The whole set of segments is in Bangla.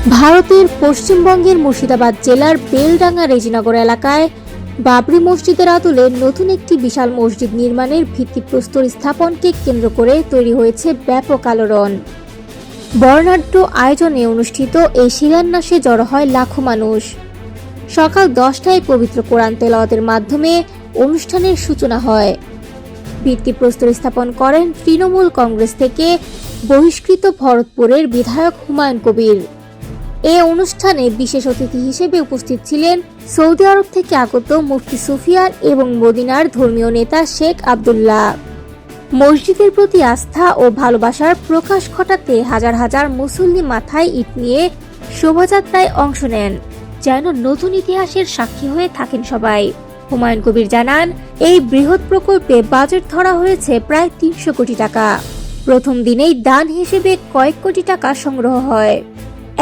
ভারতের পশ্চিমবঙ্গের মুর্শিদাবাদ জেলার বেলডাঙ্গা রেজিনগর এলাকায় বাবরি মসজিদের আদলে নতুন একটি বিশাল মসজিদ নির্মাণের ভিত্তিপ্রস্তর স্থাপনকে কেন্দ্র করে তৈরি হয়েছে ব্যাপক আলোড়ন। বর্ণাঢ্য আয়োজনে অনুষ্ঠিত এই শিলান্যাসে জড়ো হয় লাখো মানুষ। সকাল 10টায় পবিত্র কোরআন তেলাওয়াতের মাধ্যমে অনুষ্ঠানের সূচনা হয়। ভিত্তিপ্রস্তর স্থাপন করেন তৃণমূল কংগ্রেস থেকে বহিষ্কৃত ভরতপুরের বিধায়ক হুমায়ুন কবির। এই অনুষ্ঠানে বিশেষ অতিথি হিসেবে উপস্থিত ছিলেন সৌদি আরব থেকে আগত মুফতি সুফিয়ান এবং মদিনার ধর্মীয় নেতা শেখ আব্দুল্লাহ। মসজিদের প্রতি আস্থা ও ভালোবাসার প্রকাশ ঘটাতে হাজার হাজার মুসল্লি মাথায় ইট নিয়ে শোভাযাত্রায় অংশ নেন, যেন নতুন ইতিহাসের সাক্ষী হয়ে থাকেন সবাই। হুমায়ুন কবির জানান, এই বৃহৎ প্রকল্পে বাজেট ধরা হয়েছে প্রায় 300 কোটি টাকা। প্রথম দিনেই দান হিসেবে কয়েক কোটি টাকা সংগ্রহ হয়।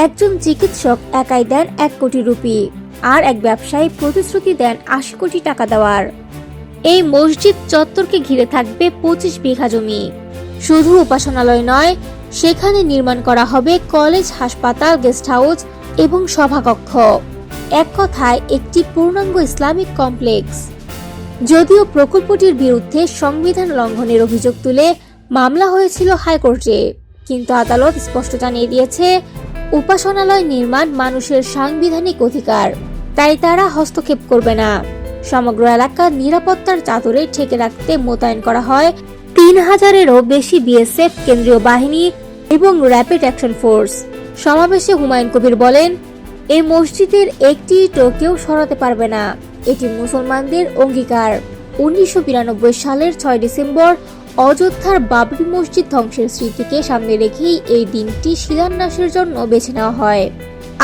একজন চিকিৎসক একাই দেন 1 কোটি রুপি, আর এক ব্যবসায়ী প্রতিশ্রুতি দেন 80 কোটি টাকা দেওয়ার। এই মসজিদ চত্বরকে ঘিরে থাকবে 25 বিঘা জমি। শুধু উপাসনালয় নয়, সেখানে নির্মাণ করা হবে কলেজ, হাসপাতাল, গেস্ট হাউস এবং সভাকক্ষ। এক কথায় একটি পূর্ণাঙ্গ ইসলামিক কমপ্লেক্স। যদিও প্রকল্পটির বিরুদ্ধে সংবিধান লঙ্ঘনের অভিযোগ তুলে মামলা হয়েছিল হাইকোর্টে, কিন্তু আদালত স্পষ্ট জানিয়ে দিয়েছে উপাসনালয় নির্মাণ মানুষের সাংবিধানিক অধিকার, তাই তারা হস্তক্ষেপ করবে না। সমগ্র এলাকা নিরাপত্তার চাদরে ঢেকে রাখতে মোতায়েন করা হয় 3000-এরও বেশি বিএসএফ, কেন্দ্রীয় বাহিনী এবং র্যাপিড অ্যাকশন ফোর্স। সমাবেশে হুমায়ুন কবির বলেন, এই মসজিদের একটি ইটও কেউ সরাতে পারবে না। এটি মুসলমানদের অঙ্গীকার। 1992 সালের 6 ডিসেম্বর অযোধ্যার বাবরি মসজিদ ধ্বংসের স্মৃতিকে সামনে রেখেই এই দিনটি শিলান্যাসের জন্য বেছে নেওয়া হয়।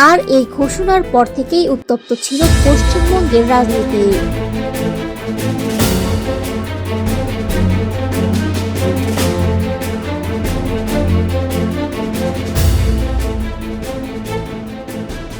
আর এই ঘোষণার পর থেকেই উত্তপ্ত ছিল পশ্চিমবঙ্গের রাজনীতি।